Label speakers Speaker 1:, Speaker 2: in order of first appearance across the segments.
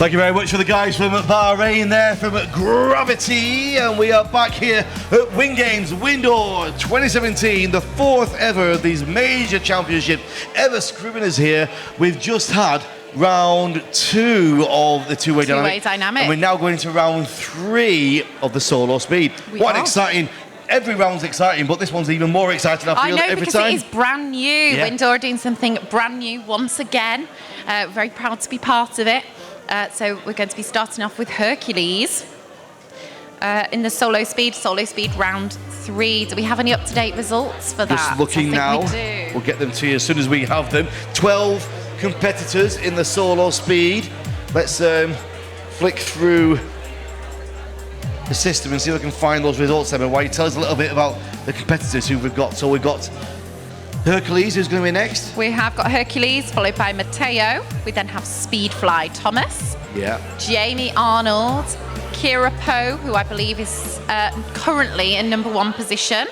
Speaker 1: Thank you very much for the guys from Bahrain there, from Gravity, and we are back here at Win Games Windoor 2017, the fourth ever of these major championships ever. Scriveners here. We've just had round 2 of the two-way dynamic, and we're now going into round 3 of the SoloSpeed. What an exciting! Every round's exciting, but this one's even more exciting. I feel every time.
Speaker 2: It is brand new. Yeah. Windoor doing something brand new once again. Very proud to be part of it. So we're going to be starting off with Hercules in the SoloSpeed round 3. Do we have any up-to-date results for that?
Speaker 1: Just looking now. We'll get them to you as soon as we have them. 12 competitors in the SoloSpeed. Let's flick through the system and see if we can find those results, Emma. Why you tell us a little bit about the competitors who we've got. So we've got Hercules, who's going to be next?
Speaker 2: We have got Hercules, followed by Matteo. We then have Speedfly Thomas.
Speaker 1: Yeah.
Speaker 2: Jamie Arnold. Kira Poe, who I believe is currently in #1 position.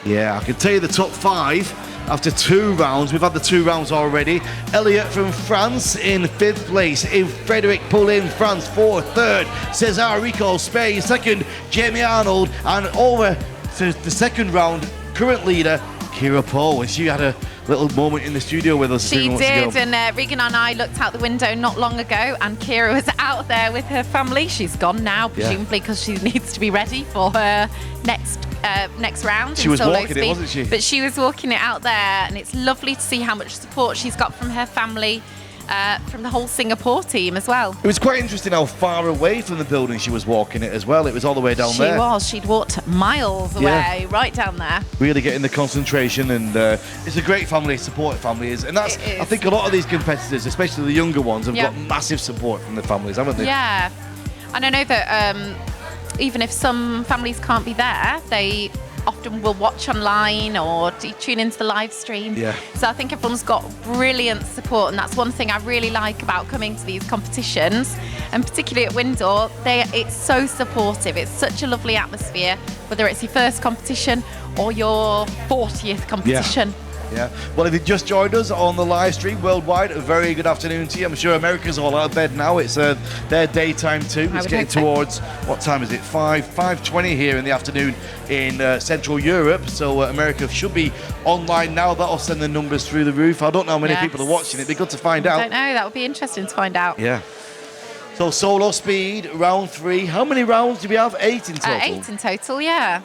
Speaker 1: Yeah, I can tell you the top 5 after 2 rounds. We've had the 2 rounds already. Elliot from France in 5th place. Frederic Poulin, France, 4th. 3rd, Cesar Rico, Spain. 2nd, Jamie Arnold. And over to the 2nd round, current leader, Kira Poe. And she had a little moment in the studio with us.
Speaker 2: She did, and Regan and I looked out the window not long ago, and Kira was out there with her family. She's gone now, presumably because she needs to be ready for her next round.
Speaker 1: She was walking it, wasn't she?
Speaker 2: But she was walking it out there, and it's lovely to see how much support she's got from her family, from the whole Singapore team as well.
Speaker 1: It was quite interesting how far away from the building she was walking it as well. It was all the way down there.
Speaker 2: She was. She'd walked miles away, right down there.
Speaker 1: Really getting the concentration, and it's a great family, support family is. And that's, I think a lot of these competitors, especially the younger ones, have got massive support from the families, haven't they?
Speaker 2: Yeah. And I know that even if some families can't be there, they often will watch online or tune into the live stream.
Speaker 1: Yeah.
Speaker 2: So I think everyone's got brilliant support, and that's one thing I really like about coming to these competitions, and particularly at Windoor. It's so supportive. It's such a lovely atmosphere, whether it's your first competition or your 40th competition.
Speaker 1: Yeah. Well, if you just joined us on the live stream worldwide, a very good afternoon to you. I'm sure America's all out of bed now. It's their daytime too. It's getting towards, what time is it? 5:20 here in the afternoon in Central Europe. So America should be online now. That'll send the numbers through the roof. I don't know how many people are watching. It'd be good to find out.
Speaker 2: I don't know. That would be interesting to find out.
Speaker 1: Yeah. So SoloSpeed round 3. How many rounds do we have? 8 in total.
Speaker 2: 8 in total. Yeah.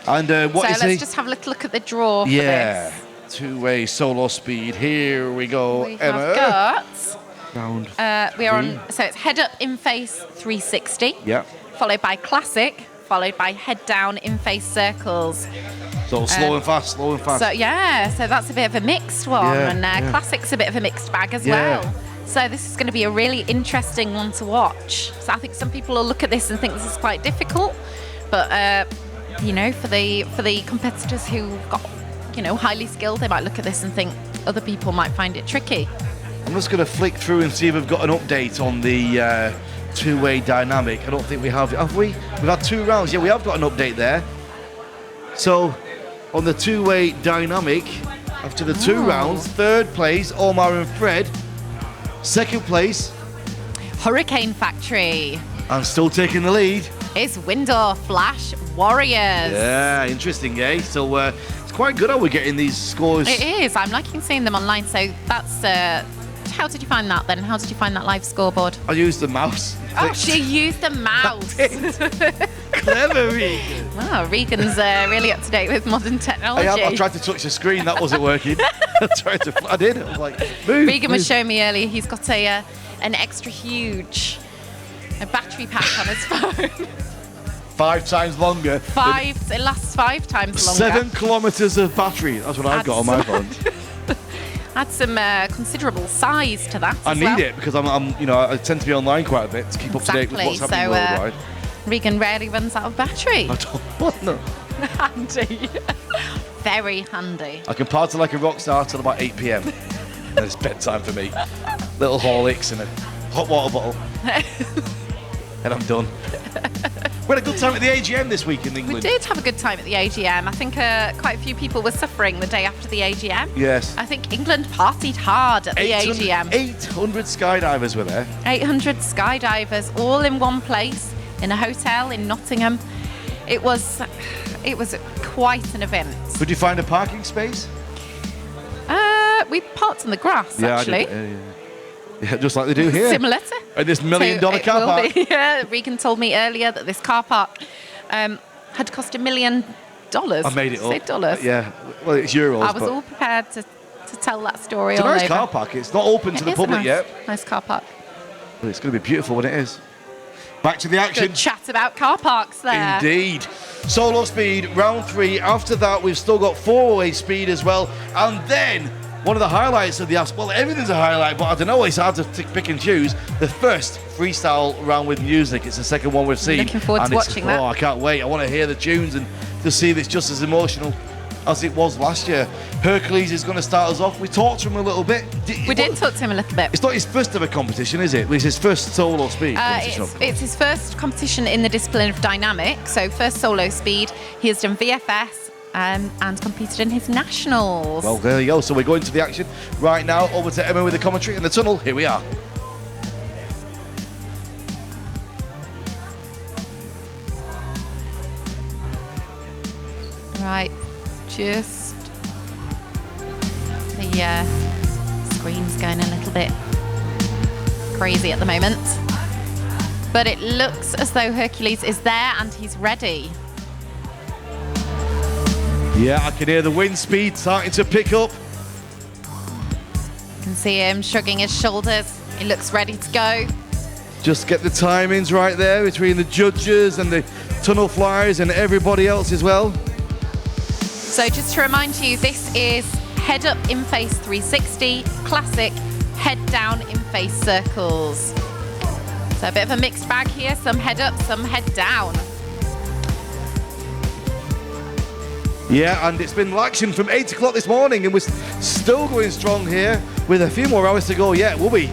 Speaker 1: And
Speaker 2: let's just have a little look at the draw for this.
Speaker 1: Two-way SoloSpeed. Here we go, Emma.
Speaker 2: Have got
Speaker 1: round
Speaker 2: we are on. So it's head up in face 360.
Speaker 1: Yeah.
Speaker 2: Followed by classic. Followed by head down in face circles.
Speaker 1: So slow and fast, slow and fast.
Speaker 2: So that's a bit of a mixed one, and classic's a bit of a mixed bag as well. So this is going to be a really interesting one to watch. So I think some people will look at this and think this is quite difficult, but you know, for the competitors who got, you know, highly skilled, they might look at this and think other people might find it tricky.
Speaker 1: I'm just going to flick through and see if we've got an update on the two-way dynamic. I don't think we have. Have we? We've had 2 rounds. Yeah, we have got an update there. So on the two-way dynamic, after the 2 rounds, 3rd place, Omar and Fred. 2nd place,
Speaker 2: Hurricane Factory.
Speaker 1: And still taking the lead
Speaker 2: is Windoor Flash Warriors.
Speaker 1: Yeah, interesting, eh? So it's quite good how we're getting these scores.
Speaker 2: It is. I'm liking seeing them online. So that's. How did you find that then? How did you find that live scoreboard?
Speaker 1: I used the mouse.
Speaker 2: Oh, she used the mouse.
Speaker 1: Clever, Regan.
Speaker 2: Wow, Regan's really up to date with modern technology.
Speaker 1: I tried to touch the screen, that wasn't working. I did. I was like, move.
Speaker 2: Regan was showing me earlier. He's got an extra huge battery pack on his phone.
Speaker 1: 5 times longer.
Speaker 2: It lasts 5 times longer.
Speaker 1: 7 kilometres of battery. That's what I've got on my phone.
Speaker 2: Add some considerable size to that.
Speaker 1: I need it because I'm, you know, I tend to be online quite a bit to keep up to date with what's happening worldwide.
Speaker 2: Regan rarely runs out of battery.
Speaker 1: I don't want no.
Speaker 2: Handy. Very handy.
Speaker 1: I can party like a rock star till about 8 p.m. And it's bedtime for me. Little Horlicks and a hot water bottle. And I'm done. We had a good time at the AGM this week in England.
Speaker 2: We did have a good time at the AGM. I think quite a few people were suffering the day after the AGM.
Speaker 1: Yes.
Speaker 2: I think England partied hard at the AGM.
Speaker 1: 800 skydivers were there.
Speaker 2: 800 skydivers all in one place in a hotel in Nottingham. It was quite an event.
Speaker 1: Could you find a parking space?
Speaker 2: We parked on the grass, actually.
Speaker 1: Yeah, just like they do here.
Speaker 2: Similar to.
Speaker 1: And this $1 million car park.
Speaker 2: Yeah, Regan told me earlier that this car park had cost $1 million.
Speaker 1: I made it up.
Speaker 2: Say dollars.
Speaker 1: Yeah, well, it's euros.
Speaker 2: I was all prepared to tell that story.
Speaker 1: It's a
Speaker 2: all
Speaker 1: nice
Speaker 2: over.
Speaker 1: car park. It's not open to the public yet.
Speaker 2: Nice car park.
Speaker 1: But it's going to be beautiful when it is. Back to the action.
Speaker 2: Good chat about car parks there.
Speaker 1: Indeed. Solo speed, round 3. After that, we've still got 4-way speed as well. And then, one of the highlights of the app, well, everything's a highlight, but I don't know, it's hard to pick and choose. The first freestyle round with music. It's the second one we've seen.
Speaker 2: Looking forward to watching that.
Speaker 1: Oh, I can't wait. I want to hear the tunes and to see if it's just as emotional as it was last year. Hercules is going to start us off. We talked to him a little bit.
Speaker 2: We did talk to him a little bit.
Speaker 1: It's not his first ever competition, is it? It's his first solo speed competition.
Speaker 2: It's his first competition in the discipline of dynamic. So first solo speed. He has done VFS and competed in his nationals.
Speaker 1: Well, there you go. So we're going to the action right now. Over to Emma with the commentary in the tunnel. Here we are.
Speaker 2: Right, just the screen's going a little bit crazy at the moment. But it looks as though Hercules is there and he's ready.
Speaker 1: Yeah, I can hear the wind speed starting to pick up.
Speaker 2: You can see him shrugging his shoulders. He looks ready to go.
Speaker 1: Just get the timings right there between the judges and the tunnel flyers and everybody else as well.
Speaker 2: So just to remind you, this is head up in face 360, classic, head down in face circles. So a bit of a mixed bag here, some head up, some head down.
Speaker 1: Yeah, and it's been action from 8 o'clock this morning and we're still going strong here with a few more hours to go yet. We'll be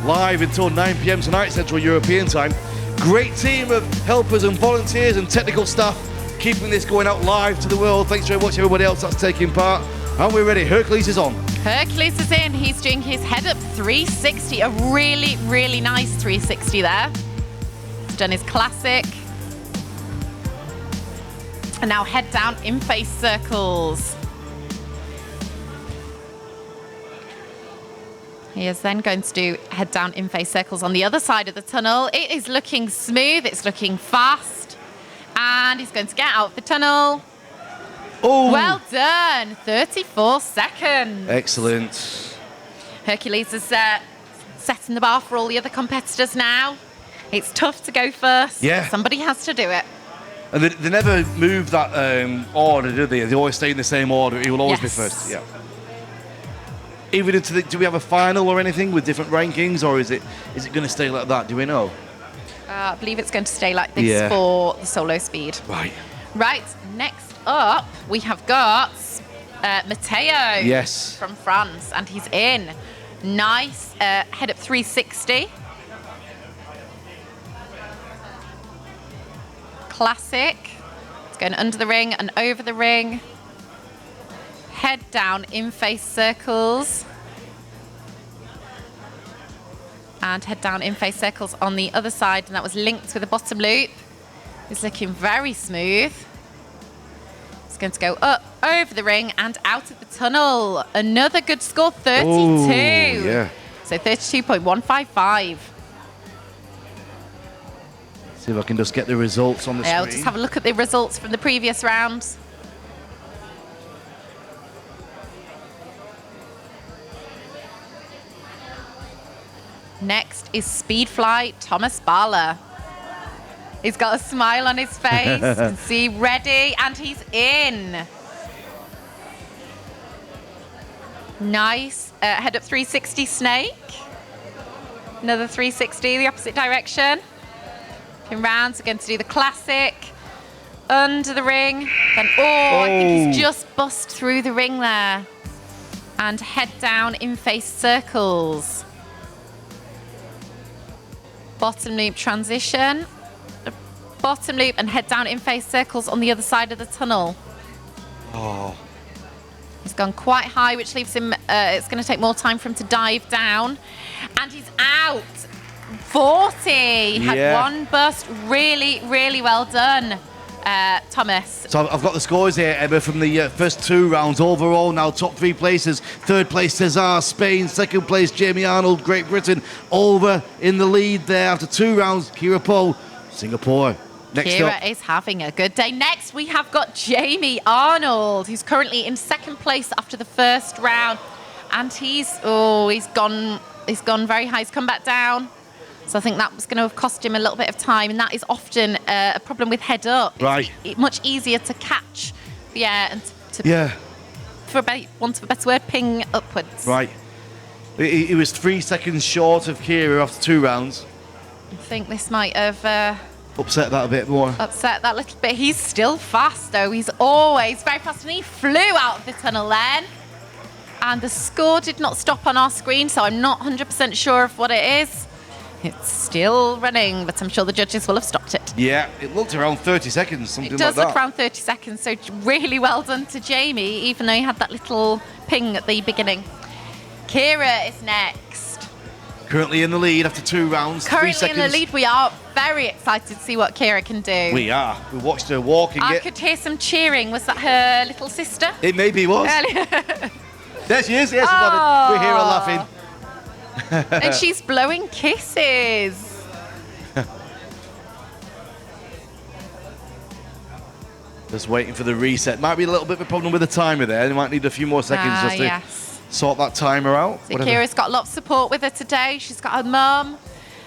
Speaker 1: live until 9 p.m. tonight, Central European time. Great team of helpers and volunteers and technical staff keeping this going out live to the world. Thanks very much everybody else that's taking part. And we're ready. Hercules is on.
Speaker 2: Hercules is in. He's doing his head up 360. A really, really nice 360 there. He's done his classic. And now head down in face circles. He is then going to do head down in face circles on the other side of the tunnel. It is looking smooth. It's looking fast. And he's going to get out of the tunnel.
Speaker 1: Oh!
Speaker 2: Well done. 34 seconds.
Speaker 1: Excellent.
Speaker 2: Hercules is setting the bar for all the other competitors now. It's tough to go first.
Speaker 1: Yeah.
Speaker 2: Somebody has to do it.
Speaker 1: And they never move that order, do they? They always stay in the same order. He will always be first. Yeah. Even into do we have a final or anything with different rankings, or is it going to stay like that? Do we know?
Speaker 2: I believe it's going to stay like this for the solo speed.
Speaker 1: Right.
Speaker 2: Right. Next up, we have got Matteo.
Speaker 1: Yes.
Speaker 2: From France, and he's in. Nice head up 360. Classic. It's going under the ring and over the ring. Head down in face circles. And head down in face circles on the other side, and that was linked with a bottom loop. It's looking very smooth. It's going to go up, over the ring, and out of the tunnel. Another good score, 32.
Speaker 1: Ooh, yeah.
Speaker 2: So 32.155.
Speaker 1: See if I can just get the results on the screen.
Speaker 2: I'll just have a look at the results from the previous rounds. Next is Speed Flight Thomas Barler. He's got a smile on his face. You can see ready, and he's in. Nice. Head up 360 snake. Another 360, the opposite direction. Pin round, so going to do the classic. Under the ring. Then, I think he's just bust through the ring there. And head down in face bottom loop and head down in face circles on the other side of the tunnel.
Speaker 1: Oh.
Speaker 2: He's gone quite high, which leaves him, it's going to take more time for him to dive down. And he's out. 40. Had one burst. Really, really well done, Thomas.
Speaker 1: So I've got the scores here, Emma, from the first 2 rounds. Overall, now top 3 places. Third place, Cesar, Spain. Second place, Jamie Arnold, Great Britain. Over in the lead there after 2 rounds. Kira Poe, Singapore. Next
Speaker 2: Kira
Speaker 1: up
Speaker 2: is having a good day. Next, we have got Jamie Arnold, who's currently in second place after the first round. And he's gone very high. He's come back down. So I think that was going to have cost him a little bit of time, and that is often a problem with head up.
Speaker 1: Right.
Speaker 2: It's much easier to catch the air and to for want of a better word, ping upwards.
Speaker 1: Right. He was 3 seconds short of Kira after 2 rounds.
Speaker 2: I think this might have
Speaker 1: upset that a bit more.
Speaker 2: Upset that little bit. He's still fast, though. He's always very fast, and he flew out of the tunnel then. And the score did not stop on our screen, so I'm not 100% sure of what it is. It's still running, but I'm sure the judges will have stopped it.
Speaker 1: Yeah, it looked around 30 seconds, something like that.
Speaker 2: It does look around 30 seconds, so really well done to Jamie, even though he had that little ping at the beginning. Kira is next.
Speaker 1: Currently in the lead after 2 rounds.
Speaker 2: Currently
Speaker 1: 3 seconds.
Speaker 2: in the lead. We are very excited to see what Kira can do.
Speaker 1: We are. We watched her walk and
Speaker 2: I could hear some cheering. Was that her little sister?
Speaker 1: It maybe was. There she is. Yes, we hear her laughing.
Speaker 2: And she's blowing kisses.
Speaker 1: Just waiting for the reset. Might be a little bit of a problem with the timer there. They might need a few more seconds just to sort that timer out.
Speaker 2: So Kira's got a lot of support with her today. She's got her mum.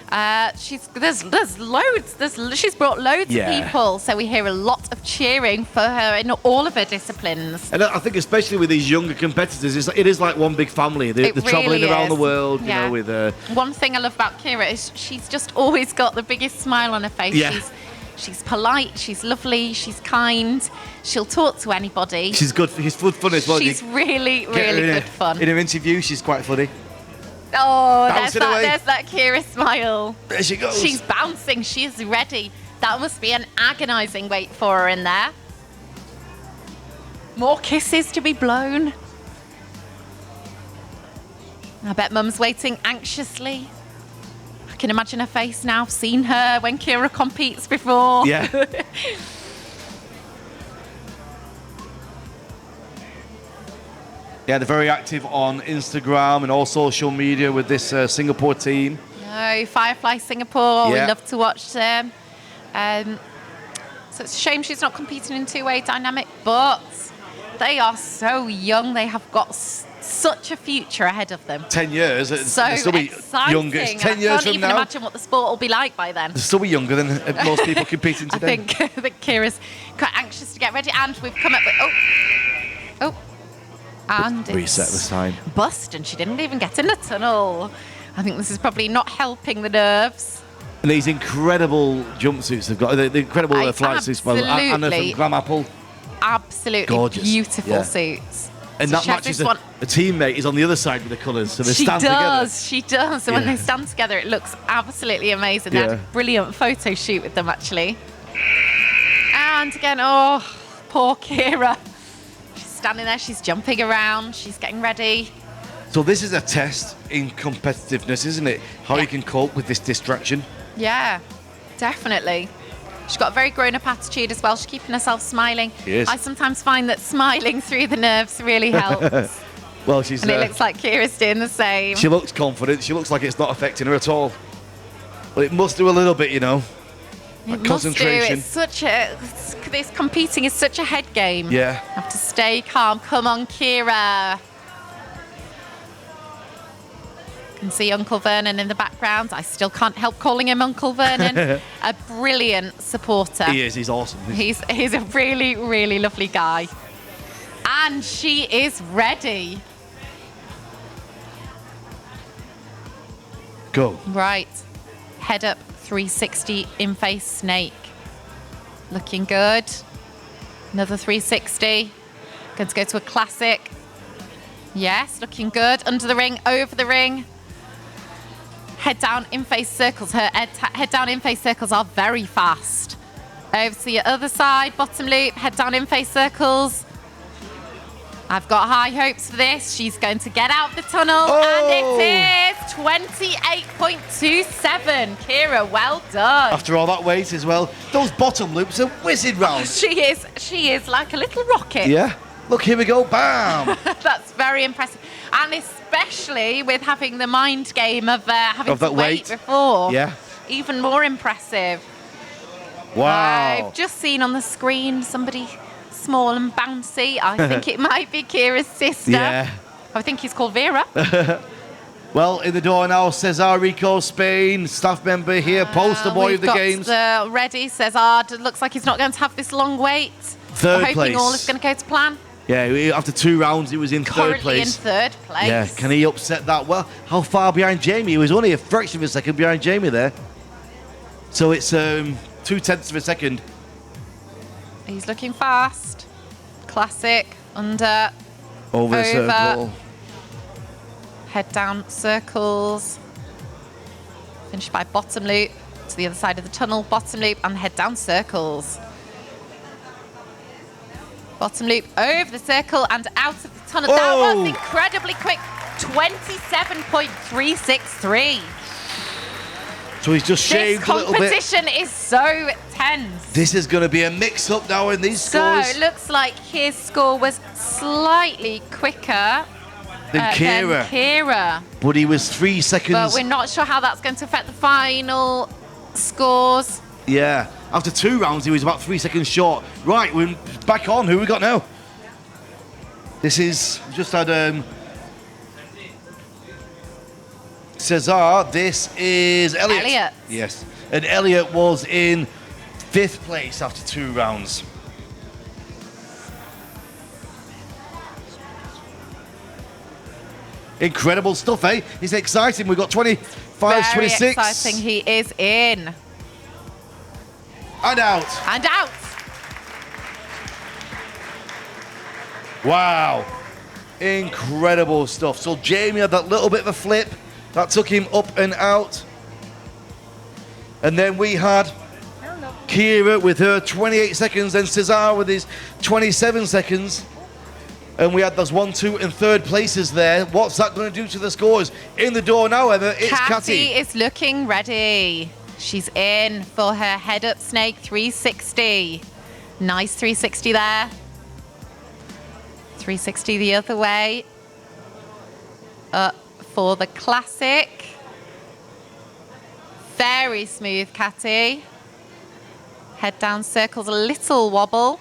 Speaker 2: There's loads. She's brought loads of people, so we hear a lot of cheering for her in all of her disciplines.
Speaker 1: And I think especially with these younger competitors, it is like one big family. They're really traveling around the world, you know, with
Speaker 2: One thing I love about Kira is she's just always got the biggest smile on her face.
Speaker 1: Yeah.
Speaker 2: She's polite, she's lovely, she's kind. She'll talk to anybody.
Speaker 1: She's good. She's fun as well.
Speaker 2: She's really good fun.
Speaker 1: In her interview, she's quite funny.
Speaker 2: Oh, there's that Kira smile.
Speaker 1: There she goes.
Speaker 2: She's bouncing. She's ready. That must be an agonising wait for her in there. More kisses to be blown. I bet Mum's waiting anxiously. I can imagine her face now. I've seen her when Kira competes before.
Speaker 1: Yeah. Yeah, they're very active on Instagram and all social media with this Singapore team.
Speaker 2: No, Firefly Singapore. We love to watch them. So it's a shame she's not competing in two-way dynamic, but they are so young. They have got such a future ahead of them.
Speaker 1: 10 years.
Speaker 2: So
Speaker 1: they'll still be
Speaker 2: exciting.
Speaker 1: younger. 10 years
Speaker 2: I can't
Speaker 1: from
Speaker 2: even
Speaker 1: now.
Speaker 2: imagine what the sport will be like by then.
Speaker 1: They'll still be younger than most people competing today.
Speaker 2: I think Kira's quite anxious to get ready, and we've come up with and
Speaker 1: reset this time.
Speaker 2: Bust, and she didn't even get in the tunnel. I think this is probably not helping the nerves.
Speaker 1: And these incredible jumpsuits they've got, the incredible flight suits. Anna from Glam Apple.
Speaker 2: Absolutely
Speaker 1: gorgeous.
Speaker 2: Beautiful suits.
Speaker 1: And
Speaker 2: so
Speaker 1: that matches a teammate is on the other side with the colours, so they stand together.
Speaker 2: She does. So when they stand together, it looks absolutely amazing. They had a brilliant photo shoot with them, actually. And again, poor Kira. Standing there, she's jumping around, she's getting ready.
Speaker 1: So this is a test in competitiveness, isn't it? How you can cope with this distraction.
Speaker 2: Yeah, definitely. She's got a very grown-up attitude as well. She's keeping herself smiling.
Speaker 1: Yes.
Speaker 2: I sometimes find that smiling through the nerves really helps.
Speaker 1: Well, she's...
Speaker 2: And it looks like Kira's doing the same.
Speaker 1: She looks confident. She looks like it's not affecting her at all. But it must do a little bit, you know.
Speaker 2: It
Speaker 1: concentration.
Speaker 2: Must do. This competing is such a head game.
Speaker 1: Yeah.
Speaker 2: You have to stay calm. Come on, Kira. You can see Uncle Vernon in the background. I still can't help calling him Uncle Vernon. A brilliant supporter.
Speaker 1: He is. He's awesome.
Speaker 2: He's a really, really lovely guy. And she is ready.
Speaker 1: Go.
Speaker 2: Right. Head up 360 in face snake. Looking good. Another 360. Going to go to a classic. Yes, looking good. Under the ring, over the ring. Head down in face circles. Her head down in face circles are very fast. Over to the other side, bottom loop, head down in face circles. I've got high hopes for this. She's going to get out of the tunnel, and it is 28.27. Kira, well done.
Speaker 1: After all that weight as well. Those bottom loops are whizzing round.
Speaker 2: She is like a little rocket.
Speaker 1: Yeah. Look, here we go. Bam.
Speaker 2: That's very impressive. And especially with having the mind game of having
Speaker 1: Of
Speaker 2: to
Speaker 1: that
Speaker 2: wait
Speaker 1: weight.
Speaker 2: before.
Speaker 1: Yeah.
Speaker 2: Even more impressive.
Speaker 1: Wow.
Speaker 2: I've just seen on the screen somebody small and bouncy. I think it might be Kira's sister.
Speaker 1: Yeah.
Speaker 2: I think he's called Vera.
Speaker 1: Well, in the door now, Cesar Rico, Spain, staff member here, poster boy of the games.
Speaker 2: Ready, Cesar. Looks like he's not going to have this long wait.
Speaker 1: Third
Speaker 2: We're hoping
Speaker 1: place.
Speaker 2: all is going to go to plan.
Speaker 1: Yeah, after 2 rounds, he was in third
Speaker 2: Currently
Speaker 1: place.
Speaker 2: in third place.
Speaker 1: Yeah, can he upset that? Well, how far behind Jamie? He was only a fraction of a second behind Jamie there. So it's 0.2 of a second.
Speaker 2: He's looking fast. Classic. Under.
Speaker 1: Over the circle.
Speaker 2: Head down circles. Finish by bottom loop to the other side of the tunnel. Bottom loop and head down circles. Bottom loop over the circle and out of the tunnel. That was incredibly quick. 27.363.
Speaker 1: So he's just shaved a little bit.
Speaker 2: This competition is so tense.
Speaker 1: This is going to be a mix-up now in these scores.
Speaker 2: So it looks like his score was slightly quicker
Speaker 1: Than
Speaker 2: Kira.
Speaker 1: But he was 3 seconds.
Speaker 2: But we're not sure how that's going to affect the final scores.
Speaker 1: Yeah. After 2 rounds, he was about 3 seconds short. Right, we're back on. Who we got now? This is just had Cesar. This is Elliot. Yes. And Elliot was in 5th place after 2 rounds. Incredible stuff, eh? It's exciting. We've got 25, 26.
Speaker 2: Very exciting. He is in.
Speaker 1: And out.
Speaker 2: And out.
Speaker 1: Wow. Incredible stuff. So Jamie had that little bit of a flip. That took him up and out. And then we had Kira with her 28 seconds and Cesar with his 27 seconds. And we had those 1, 2, and 3rd places there. What's that going to do to the scores? In the door now, Emma, it's
Speaker 2: Catty
Speaker 1: Catty.
Speaker 2: is looking ready. She's in for her head up snake 360. Nice 360 there. 360 the other way. Up for the classic. Very smooth, Catty. Head down circles, a little wobble.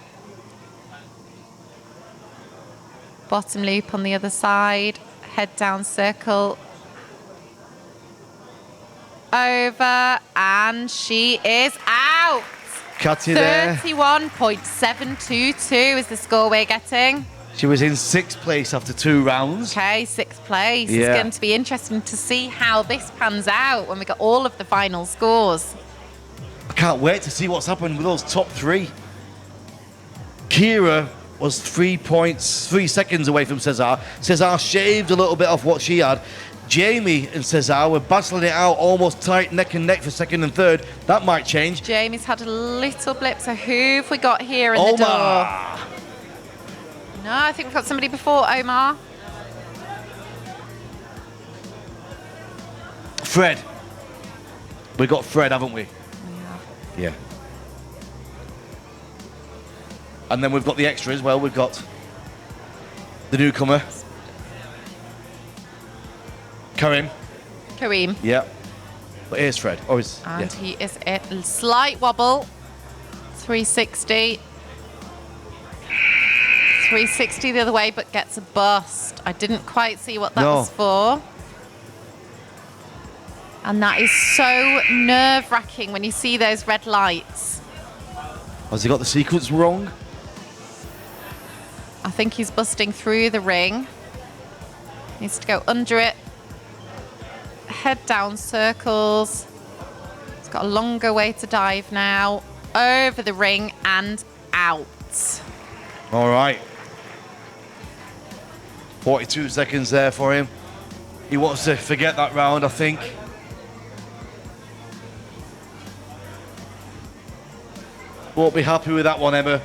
Speaker 2: Bottom loop on the other side. Head down circle. Over, and she is out.
Speaker 1: Catty there.
Speaker 2: 31.722 is the score we're getting.
Speaker 1: She was in 6th place after 2 rounds.
Speaker 2: Okay, 6th place.
Speaker 1: Yeah.
Speaker 2: It's going to be interesting to see how this pans out when we get all of the final scores.
Speaker 1: I can't wait to see what's happened with those top 3. Kira was 3 seconds away from Cesar. Cesar shaved a little bit off what she had. Jamie and Cesar were battling it out almost tight neck and neck for 2nd and 3rd. That might change.
Speaker 2: Jamie's had a little blip, so who have we got here in the door?
Speaker 1: Omar.
Speaker 2: No, I think we've got somebody before Omar.
Speaker 1: Fred. We got Fred, haven't we? Yeah. And then we've got the extra as well. We've got the newcomer. Karim.
Speaker 2: Yeah.
Speaker 1: But here's Fred. Oh, he's,
Speaker 2: And he is a slight wobble. 360. 360 the other way, but gets a bust. I didn't quite see what that was for. And that is so nerve-wracking when you see those red lights.
Speaker 1: Has he got the sequence wrong?
Speaker 2: I think he's busting through the ring. Needs to go under it. Head down circles. He's got a longer way to dive now. Over the ring and out.
Speaker 1: All right. 42 seconds there for him. He wants to forget that round, I think. Won't be happy with that one, Emma.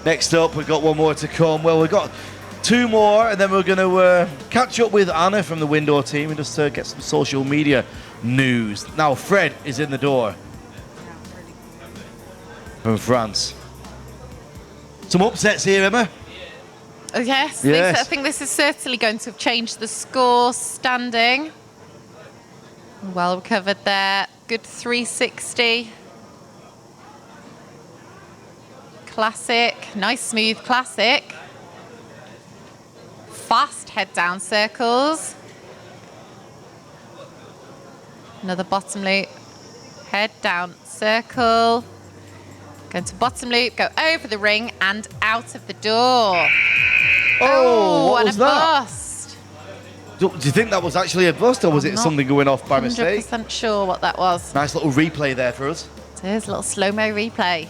Speaker 1: Next up, we've got one more to come. Well, we've got 2 more, and then we're going to catch up with Anna from the Window team and just get some social media news. Now, Fred is in the door from France. Some upsets here, Emma.
Speaker 2: Yes,
Speaker 1: Yes.
Speaker 2: I think this is certainly going to have changed the score standing. Well recovered there. Good 360. Classic. Nice smooth classic. Fast head down circles. Another bottom loop. Head down circle. Going to bottom loop, go over the ring and out of the door.
Speaker 1: Oh, what
Speaker 2: and
Speaker 1: was
Speaker 2: a
Speaker 1: that?
Speaker 2: bust.
Speaker 1: Do you think that was actually a bust, or was it
Speaker 2: not
Speaker 1: something going off by mistake?
Speaker 2: 100% sure what that was.
Speaker 1: Nice little replay there for us.
Speaker 2: There's a little slow-mo replay.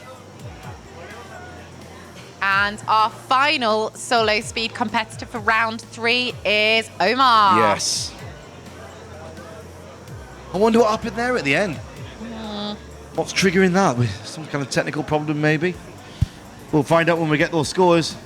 Speaker 2: And our final SoloSpeed competitor for round 3 is Omar.
Speaker 1: Yes. I wonder what happened there at the end. What's triggering that? Some kind of technical problem, maybe? We'll find out when we get those scores.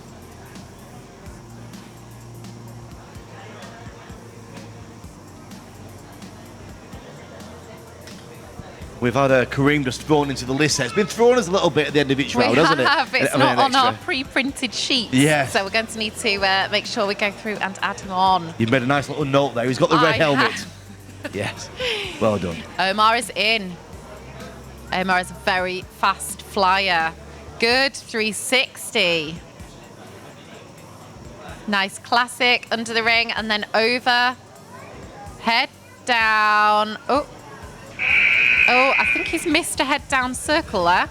Speaker 1: We've had Kareem just thrown into the list. It's been thrown us a little bit at the end of each round, hasn't it?
Speaker 2: It's not on our pre-printed sheets.
Speaker 1: Yeah.
Speaker 2: So we're going to need to make sure we go through and add him on.
Speaker 1: You've made a nice little note there. He's got the red helmet.
Speaker 2: have.
Speaker 1: Yes. Well done.
Speaker 2: Omar is in. Omar is a very fast flyer. Good 360. Nice classic under the ring and then over. Head down. Oh, I think he's missed a head down circle there.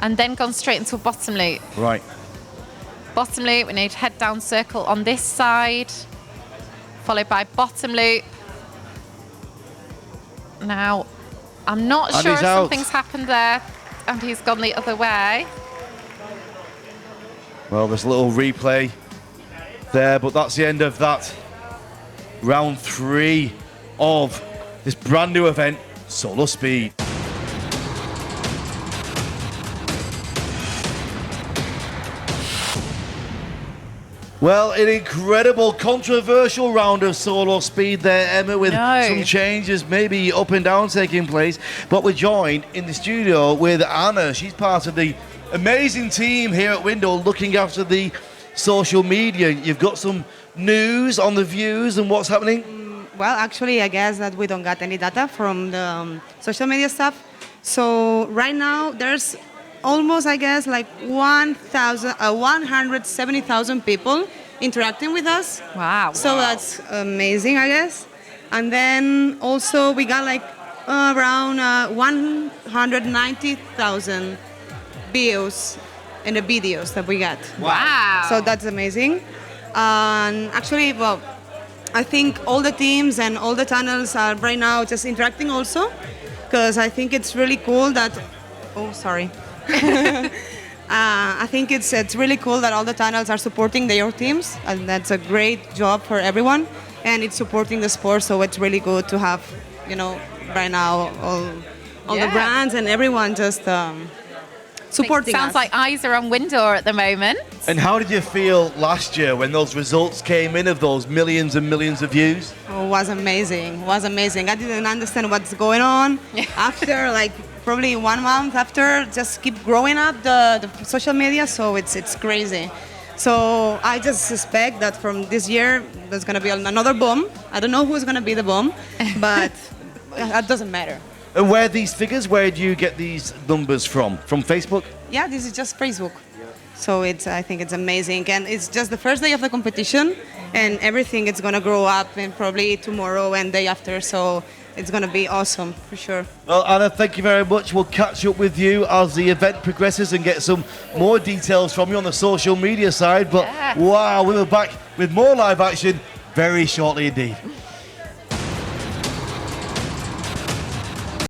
Speaker 2: And then gone straight into a bottom loop.
Speaker 1: Right.
Speaker 2: Bottom loop, we need head down circle on this side. Followed by bottom loop. Now, I'm not
Speaker 1: And
Speaker 2: sure
Speaker 1: he's
Speaker 2: if
Speaker 1: out.
Speaker 2: something's happened there. And he's gone the other way.
Speaker 1: Well, there's a little replay there, but that's the end of that round 3 of this brand new event, SoloSpeed. Well, an incredible, controversial round of SoloSpeed there, Emma, with some changes, maybe up and down taking place. But we're joined in the studio with Anna. She's part of the amazing team here at Window looking after the social media. You've got some news on the views and what's happening?
Speaker 3: Well, actually, I guess that we don't got any data from the social media stuff. So right now, there's almost, I guess, like 170,000 people interacting with us.
Speaker 2: Wow.
Speaker 3: So that's amazing, I guess. And then also we got like around 190,000 views in the videos that we got.
Speaker 2: Wow.
Speaker 3: So that's amazing. And actually, well, I think all the teams and all the channels are right now just interacting also, because I think it's really cool that, I think it's really cool that all the channels are supporting their teams, and that's a great job for everyone, and it's supporting the sport, so it's really good to have, right now all the brands and everyone just supporting
Speaker 2: Sounds
Speaker 3: us.
Speaker 2: like eyes are on Window at the moment.
Speaker 1: And how did you feel last year when those results came in of those millions and millions of views?
Speaker 3: Oh, it was amazing. I didn't understand what's going on. After probably 1 month after, just keep growing up the social media, so it's crazy. So I just suspect that from this year there's gonna be another boom. I don't know who's gonna be the boom, but that doesn't matter.
Speaker 1: And where do you get these numbers from? From Facebook?
Speaker 3: Yeah, this is just Facebook. So I think it's amazing, and it's just the first day of the competition, and everything is gonna grow up, and probably tomorrow and day after. So it's gonna be awesome for sure.
Speaker 1: Well, Anna, thank you very much. We'll catch up with you as the event progresses and get some more details from you on the social media side. But wow, we'll be back with more live action very shortly indeed.